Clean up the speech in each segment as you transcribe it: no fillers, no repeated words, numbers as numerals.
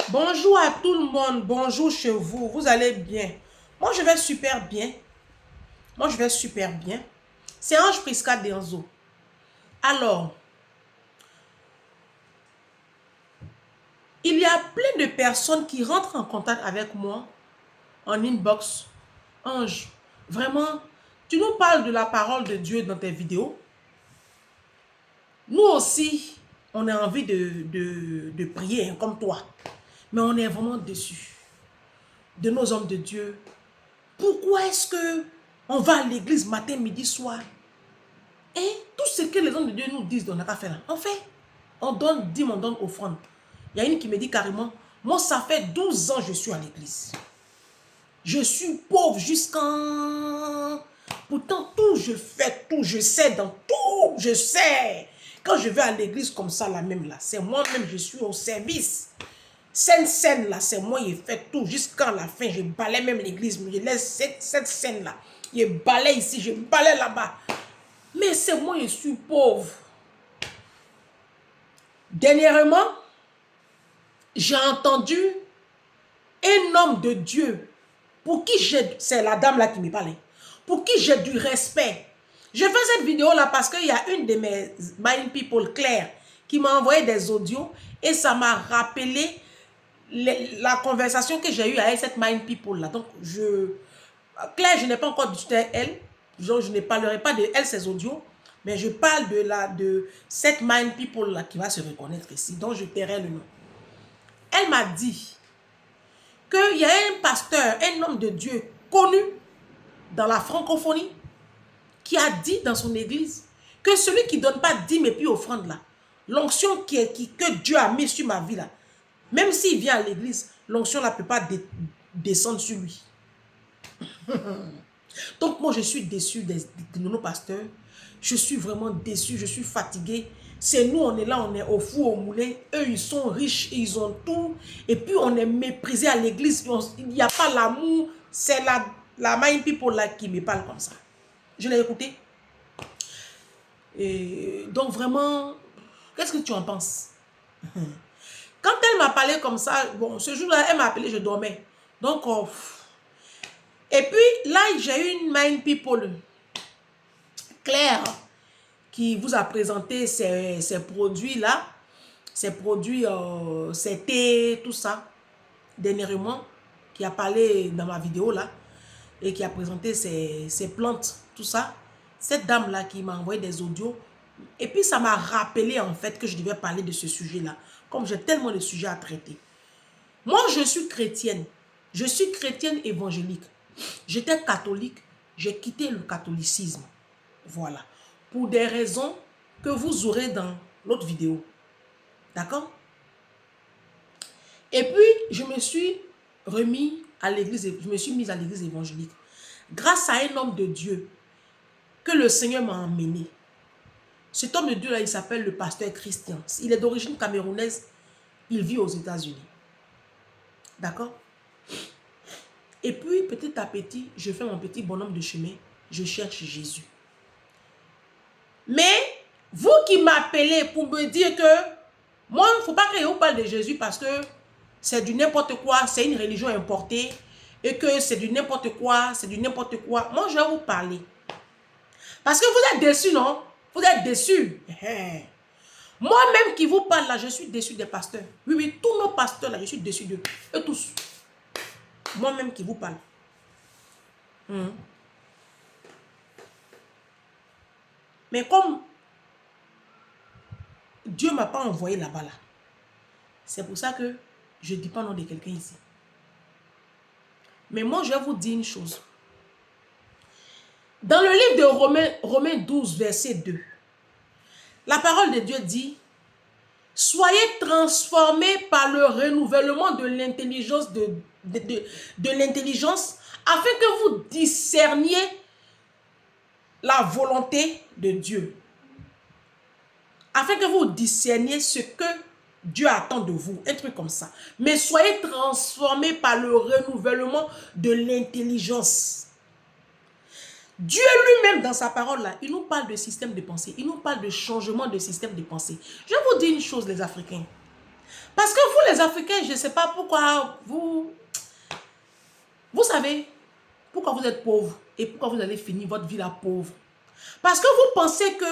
Bonjour à tout le monde, bonjour chez vous, vous allez bien? Moi je vais super bien, moi je vais super bien. C'est Ange Prisca Denzo. Alors, il y a plein de personnes qui rentrent en contact avec moi en inbox. Ange, vraiment, tu nous parles de la parole de Dieu dans tes vidéos. Nous aussi, on a envie de prier hein, comme toi. Mais on est vraiment déçus de nos hommes de Dieu. Pourquoi est-ce que on va à l'église matin, midi, soir? Et tout ce que les hommes de Dieu nous disent, on n'a qu'à faire là. En fait, on donne dîme, on donne offrande. Il y a une qui me dit carrément, moi ça fait 12 ans que je suis à l'église. Je suis pauvre jusqu'en... Pourtant, tout, je fais tout, je sais dans tout, je sais. Quand je vais à l'église comme ça, là même là, c'est moi-même, je suis au service. Scène là, c'est moi, je fais tout jusqu'à la fin. Je balaye même l'église, je laisse cette scène là. Je balaye ici, je balaye là-bas. Mais c'est moi, je suis pauvre. Dernièrement, j'ai entendu un homme de Dieu, pour qui j'ai, c'est la dame là qui me parlait, pour qui j'ai du respect. Je fais cette vidéo là parce qu'il y a une de mes Mind People, Claire, qui m'a envoyé des audios et ça m'a rappelé la conversation que j'ai eue avec cette Mind People là. Donc, Claire, je n'ai pas encore discuté avec elle, donc je ne parlerai pas de elle, ses audios, mais je parle de cette Mind People là qui va se reconnaître ici, dont je tairai le nom. Elle m'a dit qu'il y a un pasteur, un homme de Dieu connu dans la francophonie qui a dit dans son église que celui qui ne donne pas dîme et puis offrande là, l'onction que Dieu a mis sur ma vie là, même s'il vient à l'église, l'onction là ne peut pas descendre sur lui. Donc moi je suis déçu de nos pasteurs, je suis vraiment déçu, je suis fatigué. C'est nous, on est là, on est au four, au moulin. Eux, ils sont riches, ils ont tout. Et puis, on est méprisé à l'église. Il n'y a pas l'amour. C'est la Mind People là qui me parle comme ça. Je l'ai écouté. Et donc, vraiment, qu'est-ce que tu en penses? Quand elle m'a parlé comme ça, bon, ce jour-là, elle m'a appelé, je dormais. Donc, et puis, là, j'ai eu une Mind People, Claire, qui vous a présenté ces produits-là. Ces produits, ces thés, tout ça, dernièrement, qui a parlé dans ma vidéo là, et qui a présenté ses plantes, tout ça. Cette dame-là qui m'a envoyé des audios, et puis ça m'a rappelé en fait que je devais parler de ce sujet-là, comme j'ai tellement de sujets à traiter. Moi, je suis chrétienne évangélique. J'étais catholique, j'ai quitté le catholicisme. Voilà. Pour des raisons que vous aurez dans l'autre vidéo. D'accord? Et puis, je me suis remis à l'église, je me suis mise à l'église évangélique. Grâce à un homme de Dieu que le Seigneur m'a emmené. Cet homme de Dieu-là, il s'appelle le pasteur Christian. Il est d'origine camerounaise. Il vit aux États-Unis. D'accord? Et puis, petit à petit, je fais mon petit bonhomme de chemin. Je cherche Jésus. Mais, vous qui m'appelez pour me dire que moi, il ne faut pas que je vous parle de Jésus parce que c'est du n'importe quoi, c'est une religion importée et que c'est du n'importe quoi, c'est du n'importe quoi. Moi, je vais vous parler. Parce que vous êtes déçus, non? Vous êtes déçus. Moi-même qui vous parle là, je suis déçu des pasteurs. Oui, oui, tous nos pasteurs là, je suis déçu d'eux. Eux tous. Moi-même qui vous parle. Mais comme Dieu ne m'a pas envoyé là-bas là, c'est pour ça que je ne dis pas nom de quelqu'un ici. Mais moi, je vais vous dire une chose. Dans le livre de Romains 12, verset 2, la parole de Dieu dit, « Soyez transformés par le renouvellement de l'intelligence l'intelligence afin que vous discerniez la volonté de Dieu. » Afin que vous discerniez ce que Dieu attend de vous, un truc comme ça. Mais soyez transformés par le renouvellement de l'intelligence. Dieu lui-même, dans sa parole, là, il nous parle de système de pensée. Il nous parle de changement de système de pensée. Je vais vous dire une chose, les Africains. Parce que vous, les Africains, je ne sais pas pourquoi vous savez pourquoi vous êtes pauvre et pourquoi vous allez finir votre vie là pauvre. Parce que vous pensez que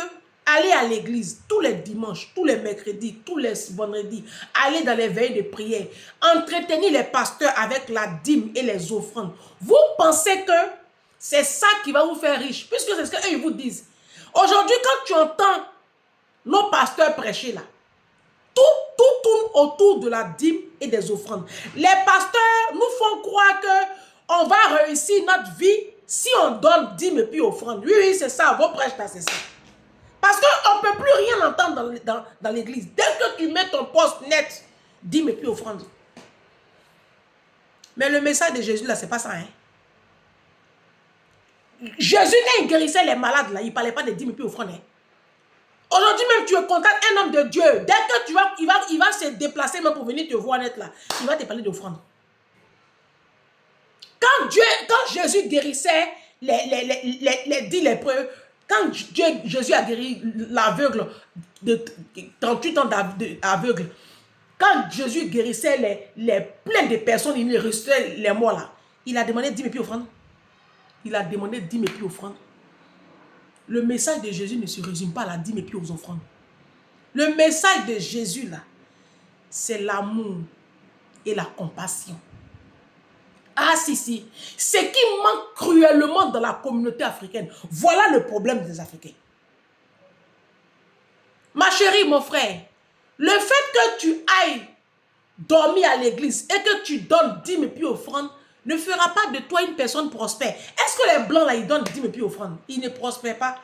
aller à l'église tous les dimanches, tous les mercredis, tous les vendredis, aller dans les veilles de prière, entretenir les pasteurs avec la dîme et les offrandes, vous pensez que c'est ça qui va vous faire riche, puisque c'est ce qu'eux vous disent. Aujourd'hui, quand tu entends nos pasteurs prêcher là, tout tourne autour de la dîme et des offrandes. Les pasteurs nous font croire que on va réussir notre vie si on donne dîme et puis offrande. Oui, oui, c'est ça, vos prêches là, c'est ça. Parce qu'on ne peut plus rien entendre dans l'église. Dès que tu mets ton poste net, dîme et puis offrande. Mais le message de Jésus là, c'est pas ça. Hein? Jésus, quand il guérissait les malades là, il ne parlait pas de dîme et puis offrande. Hein? Aujourd'hui même, tu contactes un homme de Dieu. Dès que il va se déplacer même pour venir te voir net là, il va te parler d'offrande. Quand Jésus guérissait les 10 lépreux, quand Jésus a guéri l'aveugle de 38 ans d'aveugle, quand Jésus guérissait plein de personnes, il ressuscitait les morts là, il a demandé 10 et puis offrande. Il a demandé 10 et puis offrande. Le message de Jésus ne se résume pas à la dîme et puis aux offrandes. Le message de Jésus là, c'est l'amour et la compassion. Ah si, si. Ce qui manque cruellement dans la communauté africaine. Voilà le problème des Africains. Ma chérie, mon frère, le fait que tu ailles dormir à l'église et que tu donnes dîme et puis offrande ne fera pas de toi une personne prospère. Est-ce que les blancs là, ils donnent dîme et puis offrande? Ils ne prospèrent pas.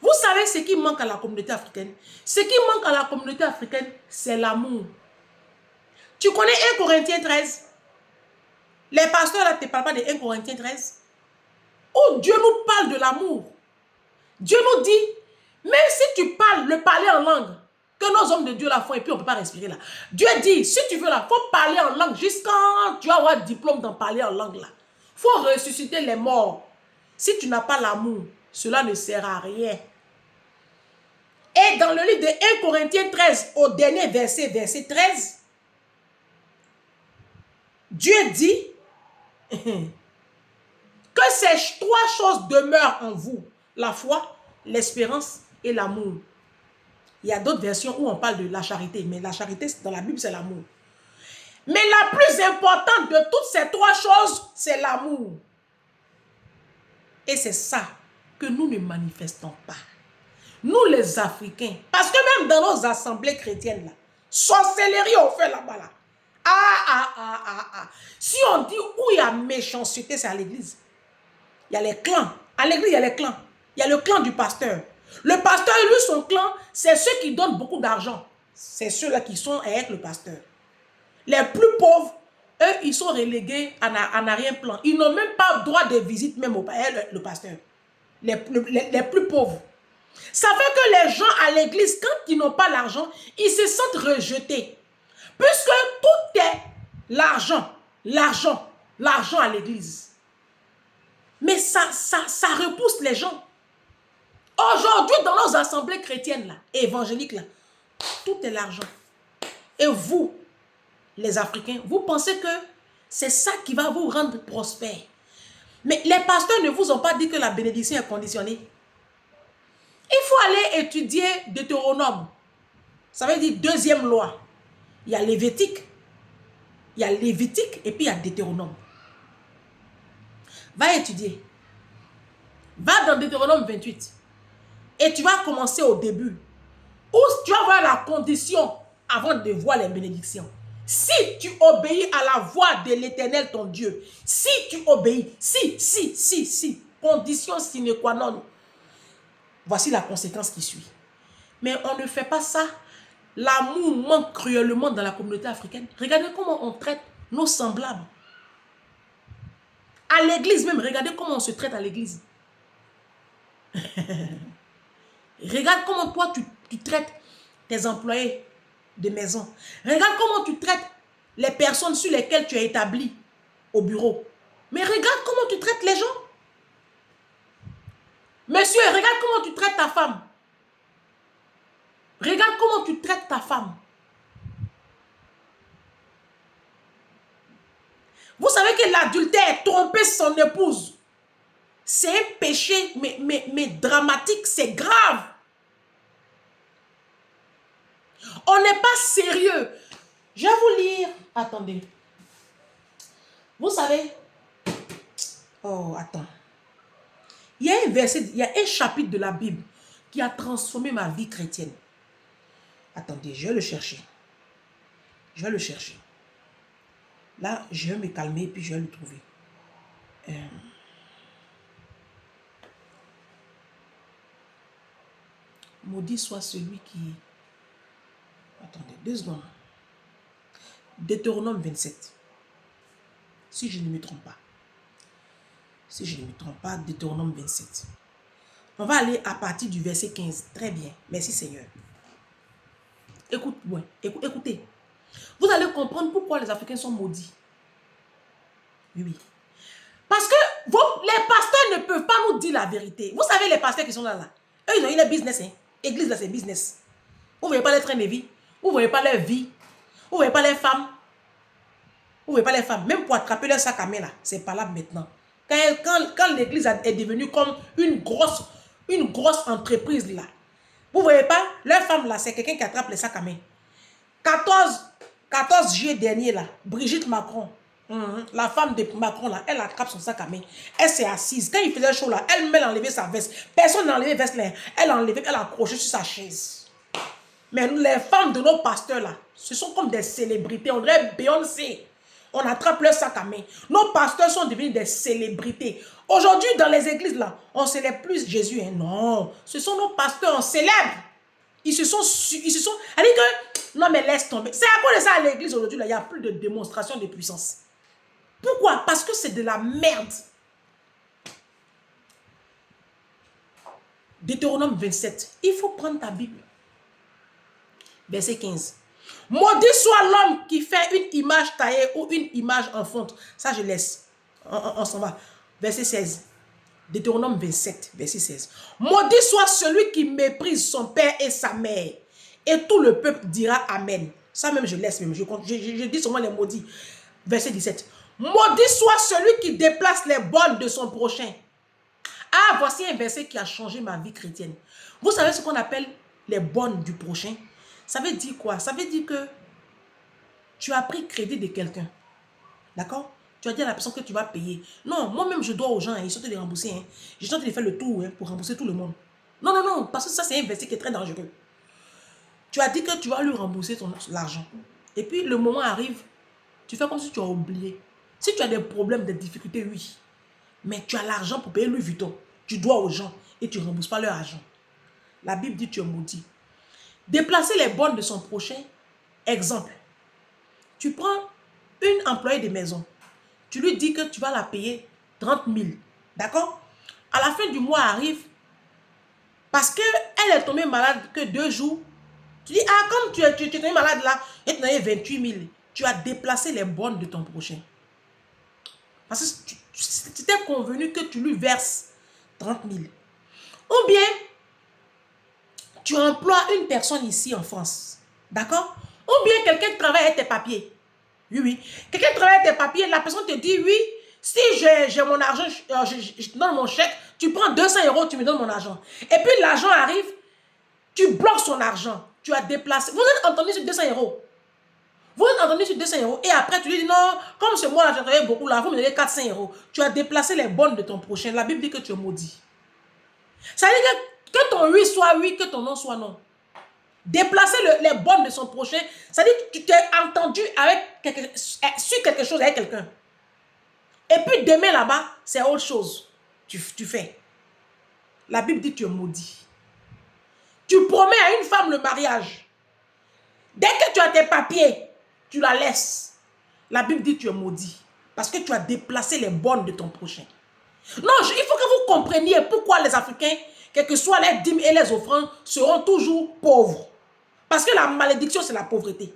Vous savez ce qui manque à la communauté africaine? Ce qui manque à la communauté africaine, c'est l'amour. Tu connais 1 Corinthiens 13? Les pasteurs là ne te parlent pas de 1 Corinthiens 13? Où Dieu nous parle de l'amour. Dieu nous dit, même si tu parles, le parler en langue, que nos hommes de Dieu la font et puis on ne peut pas respirer là. Dieu dit, si tu veux là, il faut parler en langue jusqu'à tu vas avoir diplôme d'en parler en langue là. Il faut ressusciter les morts. Si tu n'as pas l'amour, cela ne sert à rien. Et dans le livre de 1 Corinthiens 13, au dernier verset 13, Dieu dit que ces 3 choses demeurent en vous. La foi, l'espérance et l'amour. Il y a d'autres versions où on parle de la charité. Mais la charité, dans la Bible, c'est l'amour. Mais la plus importante de toutes ces 3 choses, c'est l'amour. Et c'est ça que nous ne manifestons pas. Nous, les Africains. Parce que même dans nos assemblées chrétiennes, là, sorcellerie, on fait là-bas, là. Si on dit où il y a méchanceté, c'est à l'église. Il y a les clans. À l'église, il y a les clans. Il y a le clan du pasteur. Le pasteur, lui, son clan, c'est ceux qui donnent beaucoup d'argent. C'est ceux-là qui sont avec le pasteur. Les plus pauvres, eux, ils sont relégués en arrière-plan. Ils n'ont même pas droit de visite même au le pasteur. Les plus pauvres. Ça fait que les gens à l'église, quand ils n'ont pas l'argent, ils se sentent rejetés. Puisque tout est l'argent à l'église. Mais ça repousse les gens. Aujourd'hui, dans nos assemblées chrétiennes, là, évangéliques, là, tout est l'argent. Et vous, les Africains, vous pensez que c'est ça qui va vous rendre prospère. Mais les pasteurs ne vous ont pas dit que la bénédiction est conditionnée. Il faut aller étudier Deutéronome. Ça veut dire deuxième loi. Il y a Lévitique. Il y a Lévitique et puis il y a Deutéronome. Va étudier. Va dans Deutéronome 28. Et tu vas commencer au début. Où tu vas voir la condition avant de voir les bénédictions. Si tu obéis à la voix de l'Éternel ton Dieu. Si tu obéis. Si. Condition sine qua non. Voici la conséquence qui suit. Mais on ne fait pas ça. L'amour manque cruellement dans la communauté africaine. Regardez comment on traite nos semblables. À l'église même, regardez comment on se traite à l'église. Regarde comment toi tu traites tes employés de maison. Regarde comment tu traites les personnes sur lesquelles tu es établi au bureau. Mais regarde comment tu traites les gens. Monsieur, regarde comment tu traites ta femme. Regarde comment tu traites ta femme. Vous savez que l'adultère, tromper son épouse, c'est un péché, mais dramatique, c'est grave. On n'est pas sérieux. Je vais vous lire. Attendez. Vous savez. Oh, attends. Il y a un verset, il y a un chapitre de la Bible qui a transformé ma vie chrétienne. Attendez, je vais le chercher. Je vais le chercher. Là, je vais me calmer et puis je vais le trouver. Maudit soit celui qui... Attendez, 2 secondes. Deutéronome 27. Si je ne me trompe pas. Si je ne me trompe pas, Deutéronome 27. On va aller à partir du verset 15. Très bien. Merci Seigneur. Écoutez. Vous allez comprendre pourquoi les Africains sont maudits. Oui. Parce que les pasteurs ne peuvent pas nous dire la vérité. Vous savez les pasteurs qui sont là. Eux, ils ont eu leur business. Hein. Église, là, c'est business. Vous ne voyez pas les trains de vie. Vous ne voyez pas leur vie. Vous ne voyez pas les femmes. Vous ne voyez pas les femmes. Même pour attraper leur sac à main, là, c'est pas là maintenant. Quand l'église est devenue comme une grosse entreprise, là. Vous ne voyez pas, leur femme, là, c'est quelqu'un qui attrape les sacs à main. 14 juillet dernier, là, Brigitte Macron, la femme de Macron, là, elle attrape son sac à main. Elle s'est assise. Quand il faisait chaud, là, elle-même a enlevé sa veste. Personne n'a enlevé veste, là. Elle a accroché sur sa chaise. Mais les femmes de nos pasteurs, là, ce sont comme des célébrités. On dirait Beyoncé. On attrape leur sac à main. Nos pasteurs sont devenus des célébrités. Aujourd'hui, dans les églises, là, on ne célèbre plus Jésus. Hein? Non, ce sont nos pasteurs, on célèbre. Ils se sont... Elle dit que... Non, mais laisse tomber. C'est à cause de ça à l'église aujourd'hui, là, il n'y a plus de démonstration de puissance. Pourquoi? Parce que c'est de la merde. Deutéronome 27. Il faut prendre ta Bible. Verset 15. Maudit soit l'homme qui fait une image taillée ou une image en fonte. Ça, je laisse. On s'en va. Verset 16. Deutéronome 27, verset 16. Maudit soit celui qui méprise son père et sa mère. Et tout le peuple dira Amen. Ça même, je laisse même. Je dis seulement les maudits. Verset 17. Maudit soit celui qui déplace les bonnes de son prochain. Ah, voici un verset qui a changé ma vie chrétienne. Vous savez ce qu'on appelle les bonnes du prochain? Ça veut dire quoi? Ça veut dire que tu as pris crédit de quelqu'un. D'accord? Tu as dit à la personne que tu vas payer. Non, moi-même, je dois aux gens. Ils sont en train de rembourser. Hein. Je suis en train de faire le tour pour rembourser tout le monde. Non, non, non. Parce que ça, c'est un verset qui est très dangereux. Tu as dit que tu vas lui rembourser l'argent. Et puis, le moment arrive, tu fais comme si tu as oublié. Si tu as des problèmes, des difficultés, oui. Mais tu as l'argent pour payer Louis Vuitton. Tu dois aux gens et tu ne rembourses pas leur argent. La Bible dit tu es maudit. Déplacer les bonnes de son prochain. Exemple. Tu prends une employée de maison. Tu lui dis que tu vas la payer 30 000. D'accord? À la fin du mois arrive, parce qu'elle est tombée malade que 2 jours, tu dis, ah, comme tu es tombée malade là, et tu as eu 28 000, tu as déplacé les bonnes de ton prochain. Parce que tu t'es convenu que tu lui verses 30 000. Ou bien, tu emploies une personne ici en France. D'accord? Ou bien quelqu'un qui travaille avec tes papiers. Oui, oui. Quelqu'un travaille avec tes papiers, la personne te dit, oui, si j'ai mon argent, je te donne mon chèque, tu prends 200 €, tu me donnes mon argent. Et puis l'argent arrive, tu bloques son argent. Tu as déplacé. Vous êtes entendu sur 200 €. Vous êtes entendu sur 200 € et après tu lui dis, non, comme c'est moi, j'ai travaillé beaucoup là, vous me donnez 400 €. Tu as déplacé les bonnes de ton prochain. La Bible dit que tu es maudit. Ça veut dire que ton oui soit oui, que ton non soit non. Déplacer les bonnes de son prochain, ça veut dire que tu t'es entendu sur quelque chose avec quelqu'un. Et puis demain là-bas, c'est autre chose. Tu fais. La Bible dit que tu es maudit. Tu promets à une femme le mariage. Dès que tu as tes papiers, tu la laisses. La Bible dit que tu es maudit. Parce que tu as déplacé les bonnes de ton prochain. Non, il faut que vous compreniez pourquoi les Africains, quelles que soient les dîmes et les offrandes, seront toujours pauvres. Parce que la malédiction, c'est la pauvreté.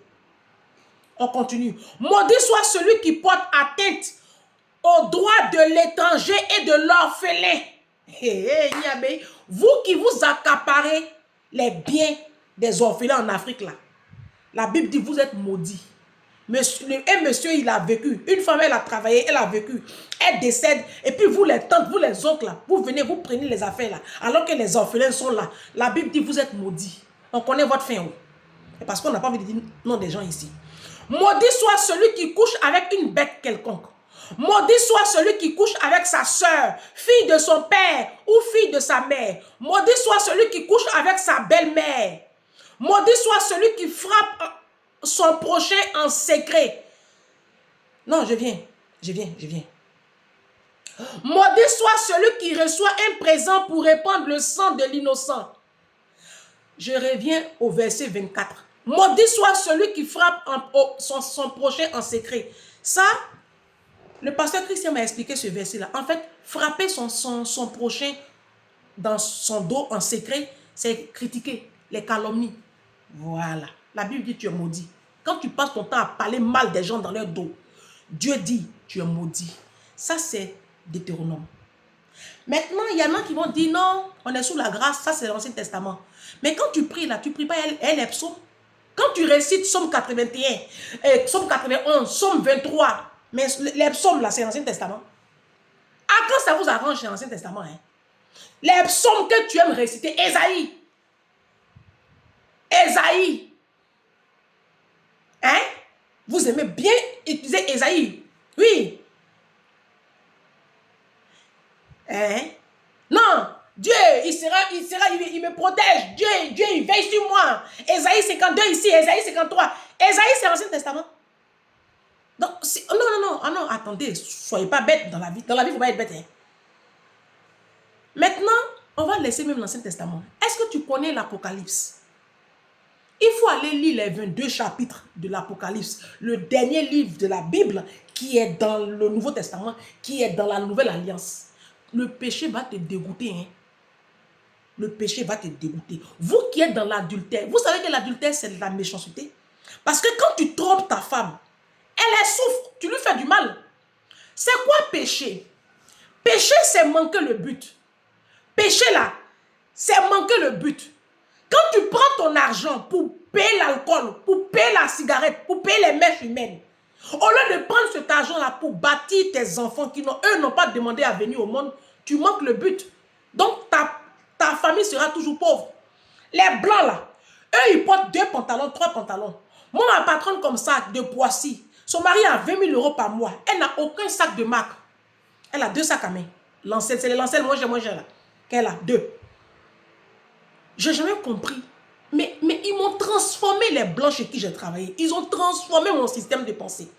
On continue. Maudit soit celui qui porte atteinte aux droits de l'étranger et de l'orphelin. Vous qui vous accaparez les biens des orphelins en Afrique, là. La Bible dit vous êtes maudits. Monsieur, il a vécu. Une femme, elle a travaillé, elle a vécu. Elle décède. Et puis vous, les tantes, vous, les oncles, là, vous venez, vous prenez les affaires là. Alors que les orphelins sont là. La Bible dit, vous êtes maudits. On connaît votre fin. Et parce qu'on n'a pas envie de dire non des gens ici. Maudit soit celui qui couche avec une bête quelconque. Maudit soit celui qui couche avec sa soeur, fille de son père ou fille de sa mère. Maudit soit celui qui couche avec sa belle-mère. Maudit soit celui qui frappe son prochain en secret. Non, je viens. Maudit soit celui qui reçoit un présent pour répandre le sang de l'innocent. Je reviens au verset 24. Maudit soit celui qui frappe son prochain en secret. Ça, le pasteur Christian m'a expliqué ce verset-là. En fait, frapper son prochain dans son dos en secret, c'est critiquer les calomnies. Voilà. La Bible dit tu es maudit. Quand tu passes ton temps à parler mal des gens dans leur dos, Dieu dit tu es maudit. Ça, c'est Deutéronome. Maintenant, il y en a qui vont dire non, on est sous la grâce, ça c'est l'Ancien Testament. Mais quand tu pries là, tu ne pries pas les psaumes. Quand tu récites Psaume 81, Psaume 91, Psaume 23, mais les psaumes là, c'est l'Ancien Testament. Ah, quand ça vous arrange, c'est l'Ancien Testament. Hein? Les psaumes que tu aimes réciter, Ésaïe. Hein? Vous aimez bien utiliser Ésaïe. Oui. Hein? Non. Dieu, il me protège. Dieu, il veille sur moi. Ésaïe 52 ici, Ésaïe 53. Ésaïe, c'est l'Ancien Testament. Donc, non, attendez, soyez pas bêtes dans la vie. Dans la vie, il ne faut pas être bête. Hein? Maintenant, on va laisser même l'Ancien Testament. Est-ce que tu connais l'Apocalypse? Il faut aller lire les 22 chapitres de l'Apocalypse, le dernier livre de la Bible qui est dans le Nouveau Testament, qui est dans la Nouvelle Alliance. Le péché va te dégoûter. Hein? Le péché va te dégoûter. Vous qui êtes dans l'adultère, vous savez que l'adultère, c'est de la méchanceté. Parce que quand tu trompes ta femme, elle souffre, tu lui fais du mal. C'est quoi péché? Péché, c'est manquer le but. Péché là, c'est manquer le but. Quand tu prends ton argent pour payer l'alcool, pour payer la cigarette, pour payer les mèches humaines, au lieu de prendre cet argent-là pour bâtir tes enfants qui n'ont pas demandé à venir au monde, tu manques le but. Donc ta famille sera toujours pauvre. Les blancs là, eux ils portent 2 pantalons, 3 pantalons. Moi ma patronne comme ça de Poissy, son mari a 20 000 € par mois. Elle n'a aucun sac de marque. Elle a 2 sacs à main. Lancel, c'est les lancels moi j'ai là. Qu'elle a 2. J'ai jamais compris. Mais ils m'ont transformé les blancs chez qui j'ai travaillé. Ils ont transformé mon système de pensée.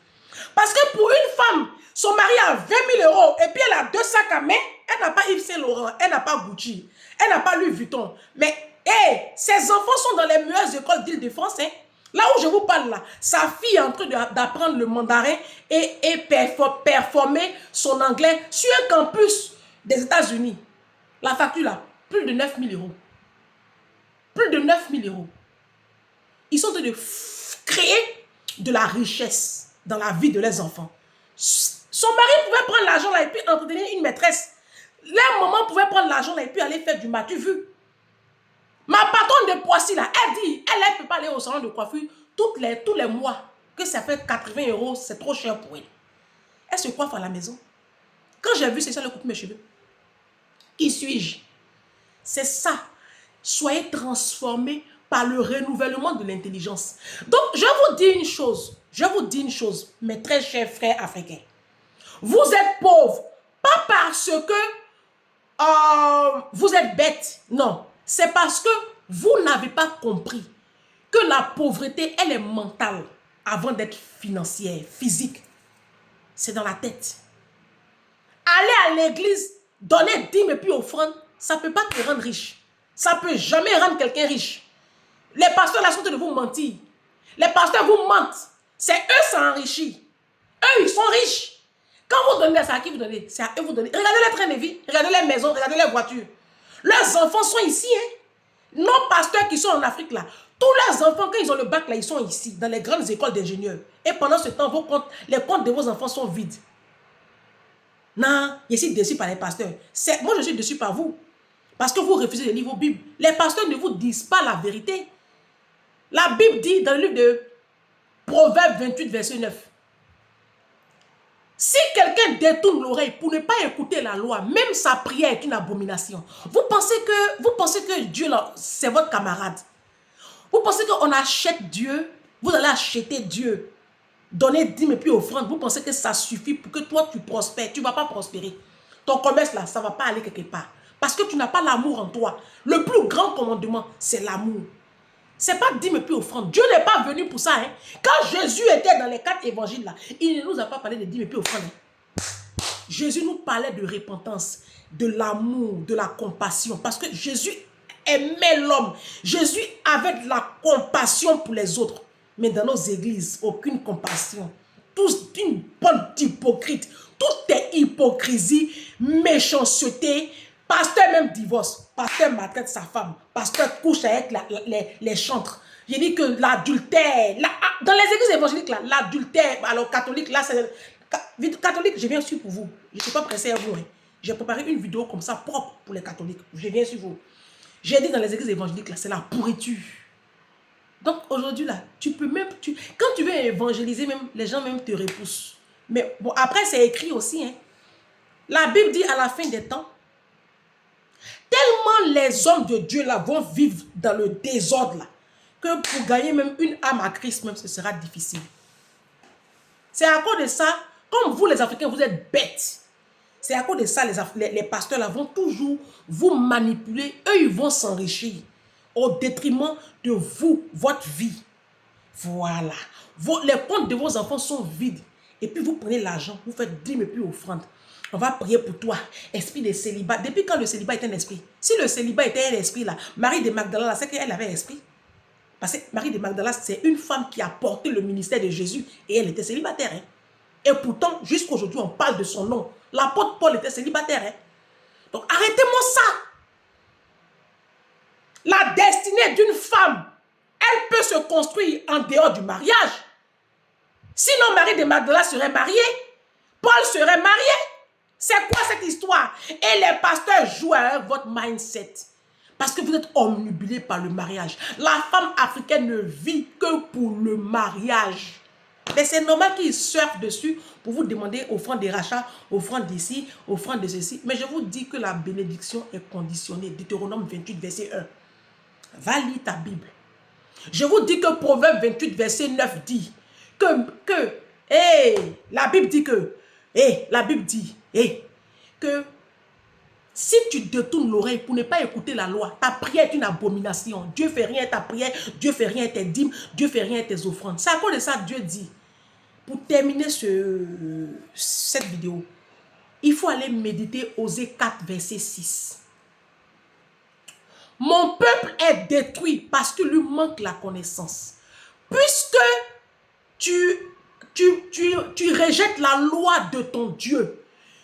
Parce que pour une femme, son mari a 20 000 € et puis elle a 2 sacs à main. Elle n'a pas Yves Saint Laurent, elle n'a pas Gucci, elle n'a pas Louis Vuitton. Mais ses enfants sont dans les meilleures écoles d'Île-de-France. Hein. Là où je vous parle là, sa fille est en train d'apprendre le mandarin et performer son anglais sur un campus des États-Unis. La facture là, plus de 9 000 €. Plus de 9 000 €. Ils sont en train de créer de la richesse dans la vie de leurs enfants. Son mari pouvait prendre l'argent là et puis entretenir une maîtresse. Leur maman pouvait prendre l'argent là et puis aller faire du matu vu. Ma patronne de Poissy là, elle dit, elle ne peut pas aller au salon de coiffure tous les mois. Que ça fait 80 €, c'est trop cher pour elle. Elle se coiffe à la maison. Quand j'ai vu, c'est ça, elle coupe mes cheveux. Qui suis-je? C'est ça. Soyez transformés par le renouvellement de l'intelligence. Donc, je vous dis une chose, mes très chers frères africains. Vous êtes pauvres, pas parce que vous êtes bêtes, non. C'est parce que vous n'avez pas compris que la pauvreté, elle est mentale avant d'être financière, physique. C'est dans la tête. Aller à l'église, donner dîmes et puis offrande, ça ne peut pas te rendre riche. Ça ne peut jamais rendre quelqu'un riche. Les pasteurs là sont en train de vous mentir. Les pasteurs vous mentent. C'est eux qui s'enrichissent. Eux, ils sont riches. Quand vous donnez ça, à qui vous donnez? C'est à eux vous donnez. Regardez les trains de vie, regardez les maisons, regardez les voitures. Leurs enfants sont ici. Hein? Nos pasteurs qui sont en Afrique là, tous leurs enfants, quand ils ont le bac là, ils sont ici, dans les grandes écoles d'ingénieurs. Et pendant ce temps, les comptes de vos enfants sont vides. Non, je suis déçu par les pasteurs. Moi, je suis déçu par vous. Parce que vous refusez de lire vos Bibles. Les pasteurs ne vous disent pas la vérité. La Bible dit dans le livre de Proverbe 28, verset 9. Si quelqu'un détourne l'oreille pour ne pas écouter la loi, même sa prière est une abomination. Vous pensez que Dieu, c'est votre camarade? Vous pensez qu'on achète Dieu? Vous allez acheter Dieu, donner dîmes et puis offrandes. Vous pensez que ça suffit pour que toi, tu prospères? Tu ne vas pas prospérer. Ton commerce, là, ça ne va pas aller quelque part. Parce que tu n'as pas l'amour en toi. Le plus grand commandement, c'est l'amour. Ce n'est pas dîmes et puis offrandes. Dieu n'est pas venu pour ça. Hein. Quand Jésus était dans les 4 évangiles, là, il ne nous a pas parlé de dîmes et puis offrandes. Hein. Jésus nous parlait de repentance, de l'amour, de la compassion. Parce que Jésus aimait l'homme. Jésus avait de la compassion pour les autres. Mais dans nos églises, aucune compassion. Tous une bande d'hypocrites. Tout est hypocrisie, méchanceté. Pasteur même divorce. Pasteur maltraite sa femme. Pasteur couche avec les chantres. J'ai dit que l'adultère, dans les églises évangéliques, l'adultère, alors catholique, là, c'est... Catholique, je viens sur pour vous. Je ne suis pas pressé à vous. Hein. J'ai préparé une vidéo comme ça, propre pour les catholiques. Je viens sur vous. J'ai dit dans les églises évangéliques, là, c'est la pourriture. Donc aujourd'hui, là, tu peux même... quand tu veux évangéliser, même, les gens même te repoussent. Mais bon, après, c'est écrit aussi. Hein. La Bible dit à la fin des temps, tellement les hommes de Dieu, là, vont vivre dans le désordre, là, que pour gagner même une âme à Christ, même, ce sera difficile. C'est à cause de ça, comme vous les Africains, vous êtes bêtes. C'est à cause de ça, les pasteurs là vont toujours vous manipuler. Eux, ils vont s'enrichir au détriment de vous, votre vie. Voilà. Les comptes de vos enfants sont vides. Et puis vous prenez l'argent, vous faites dîmes et puis offrande. On va prier pour toi. Esprit de célibat. Depuis quand le célibat est un esprit? Si le célibat était un esprit là, Marie de Magdala, c'est qu'elle avait un esprit. Parce que Marie de Magdala, c'est une femme qui a porté le ministère de Jésus et elle était célibataire. Hein. Et pourtant, jusqu'aujourd'hui, on parle de son nom. L'apôtre Paul était célibataire. Hein. Donc, arrêtez-moi ça. La destinée d'une femme, elle peut se construire en dehors du mariage. Sinon, Marie de Magdala serait mariée. Paul serait marié. C'est quoi cette histoire? Et les pasteurs jouent avec votre mindset. Parce que vous êtes omnibulés par le mariage. La femme africaine ne vit que pour le mariage. Mais c'est normal qu'ils surfent dessus pour vous demander offrande des rachats, offrande d'ici, offrande de ceci. Mais je vous dis que la bénédiction est conditionnée. Deutéronome 28, verset 1. Va lire ta Bible. Je vous dis que Proverbe 28, verset 9 dit la Bible dit que si tu détournes l'oreille pour ne pas écouter la loi, ta prière est une abomination. Dieu fait rien à ta prière, Dieu fait rien à tes dîmes, Dieu fait rien à tes offrandes. C'est à cause de ça que Dieu dit. Pour terminer cette vidéo, il faut aller méditer Osée 4, verset 6. Mon peuple est détruit parce qu'il lui manque la connaissance. Puisque tu rejettes la loi de ton Dieu,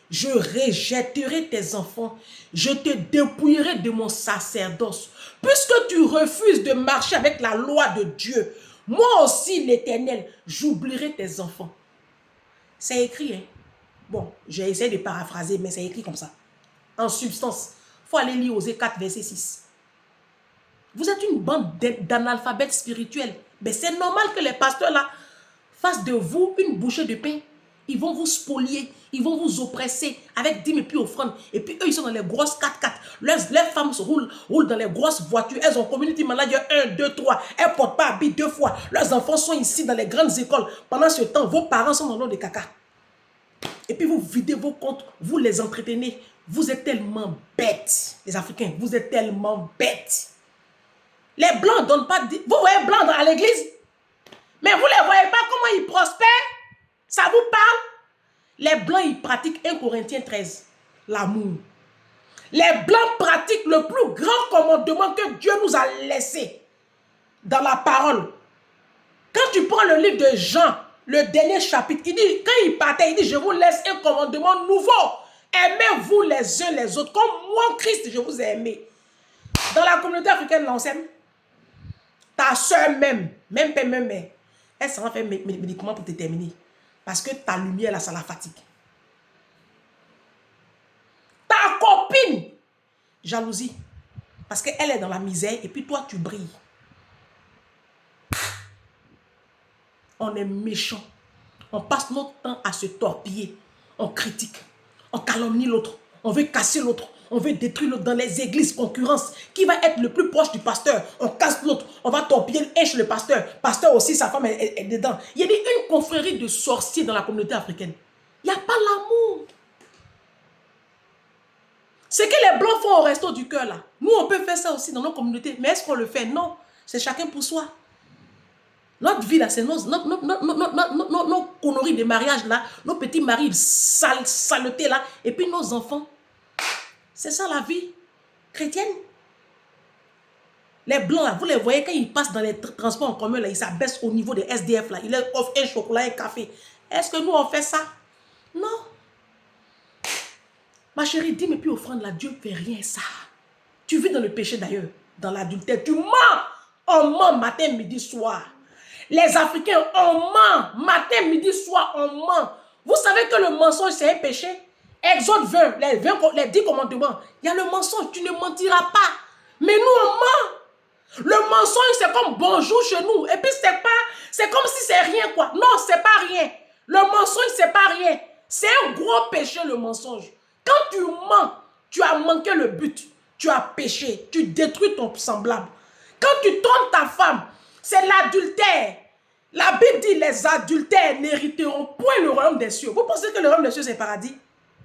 je rejetterai tes enfants, je te dépouillerai de mon sacerdoce. Puisque tu refuses de marcher avec la loi de Dieu, moi aussi, l'Éternel, j'oublierai tes enfants. C'est écrit, hein? Bon, j'ai essayé de paraphraser, mais c'est écrit comme ça. En substance, il faut aller lire Osée 4, verset 6. Vous êtes une bande d'analphabètes spirituels. Mais c'est normal que les pasteurs là fassent de vous une bouchée de pain. Ils vont vous spolier, ils vont vous oppresser avec dîmes et puis offrandes. Et puis eux, ils sont dans les grosses 4x4. Leurs femmes roulent dans les grosses voitures. Elles ont community manager 1, 2, 3. Elles ne portent pas habit 2 fois. Leurs enfants sont ici dans les grandes écoles. Pendant ce temps, vos parents sont dans l'eau de caca. Et puis vous videz vos comptes, vous les entretenez. Vous êtes tellement bêtes, les Africains. Vous êtes tellement bêtes. Les Blancs ne donnent pas... Vous voyez Blancs à l'église? Mais vous ne les voyez pas comment ils prospèrent? Ça vous parle? Les Blancs, ils pratiquent 1 Corinthiens 13. L'amour. Les Blancs pratiquent le plus grand commandement que Dieu nous a laissé dans la parole. Quand tu prends le livre de Jean, le dernier chapitre, il dit, quand il partait, il dit, je vous laisse un commandement nouveau. Aimez-vous les uns les autres. Comme moi, Christ, je vous ai aimé. Dans la communauté africaine, on s'aime. Ta soeur même, elle s'en va faire médicament pour te terminer. Parce que ta lumière, là, ça la fatigue. Ta copine, jalousie. Parce qu'elle est dans la misère et puis toi, tu brilles. On est méchant. On passe notre temps à se torpiller. On critique. On calomnie l'autre. On veut casser l'autre. On veut détruire l'autre dans les églises, concurrence. Qui va être le plus proche du pasteur? On casse l'autre. On va torpiller le pasteur. Pasteur aussi, sa femme est dedans. Il y a une confrérie de sorciers dans la communauté africaine. Il n'y a pas l'amour. Ce que les Blancs font au resto du cœur, là. Nous, on peut faire ça aussi dans nos communautés. Mais est-ce qu'on le fait? Non. C'est chacun pour soi. Notre vie, là, c'est nos conneries de mariage, là. Nos petits maris saletés, là. Et puis nos enfants. C'est ça la vie chrétienne. Les Blancs, là, vous les voyez quand ils passent dans les transports en commun, là, ils s'abaissent au niveau des SDF, là. Ils leur offrent un chocolat, un café. Est-ce que nous, on fait ça? Non. Ma chérie, dis, mais puis offrande là, Dieu ne fait rien ça. Tu vis dans le péché d'ailleurs, dans l'adultère. Tu mens. On ment matin, midi, soir. Les Africains, on ment. Matin, midi, soir, on ment. Vous savez que le mensonge, c'est un péché? Exode 20, les 10 commandements. Il y a le mensonge, tu ne mentiras pas. Mais nous, on ment. Le mensonge, c'est comme bonjour chez nous. Et puis, c'est comme si c'est rien, quoi. Non, c'est pas rien. Le mensonge, c'est pas rien. C'est un gros péché, le mensonge. Quand tu mens, tu as manqué le but. Tu as péché. Tu détruis ton semblable. Quand tu trompes ta femme, c'est l'adultère. La Bible dit les adultères n'hériteront point le royaume des cieux. Vous pensez que le royaume des cieux, c'est le paradis?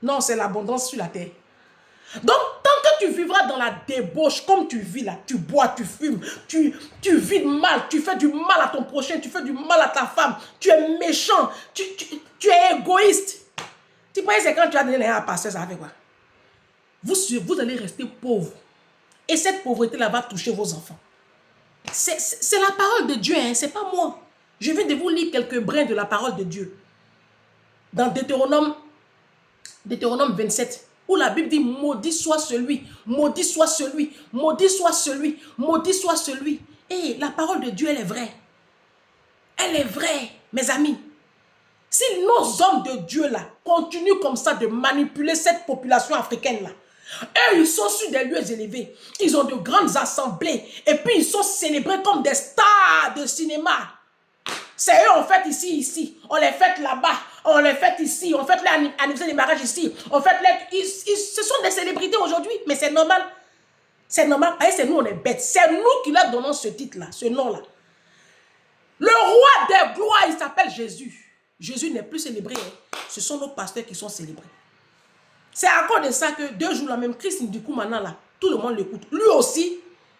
Non, c'est l'abondance sur la terre. Donc, tant que tu vivras dans la débauche, comme tu vis là, tu bois, tu fumes, tu vis mal, tu fais du mal à ton prochain, tu fais du mal à ta femme, tu es méchant, tu es égoïste. Tu penses que c'est quand tu as donné les à passer, ça fait quoi? Vous allez rester pauvre. Et cette pauvreté-là va toucher vos enfants. C'est la parole de Dieu, hein, c'est pas moi. Je viens de vous lire quelques brins de la parole de Dieu. Dans Deutéronome 27, où la Bible dit maudit soit celui, maudit soit celui, maudit soit celui, maudit soit celui. Et la parole de Dieu, elle est vraie. Elle est vraie, mes amis. Si nos hommes de Dieu là continuent comme ça de manipuler cette population africaine là, eux ils sont sur des lieux élevés, ils ont de grandes assemblées et puis ils sont célébrés comme des stars de cinéma. C'est eux on fait ici, on les fête là-bas, on les fête ici, on fête l'anniversaire des mariages ici, on fête ce sont des célébrités aujourd'hui, mais c'est normal. C'est normal, c'est nous on est bêtes, c'est nous qui leur donnons ce titre là, ce nom là. Le roi des gloires, il s'appelle Jésus. Jésus n'est plus célébré. Hein. Ce sont nos pasteurs qui sont célébrés. C'est à cause de ça que 2 jours, la même Christ, du coup, maintenant, là, tout le monde l'écoute. Lui aussi,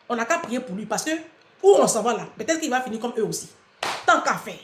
on n'a qu'à prier pour lui. Parce que, où on s'en va là, peut-être qu'il va finir comme eux aussi. Tant qu'à faire.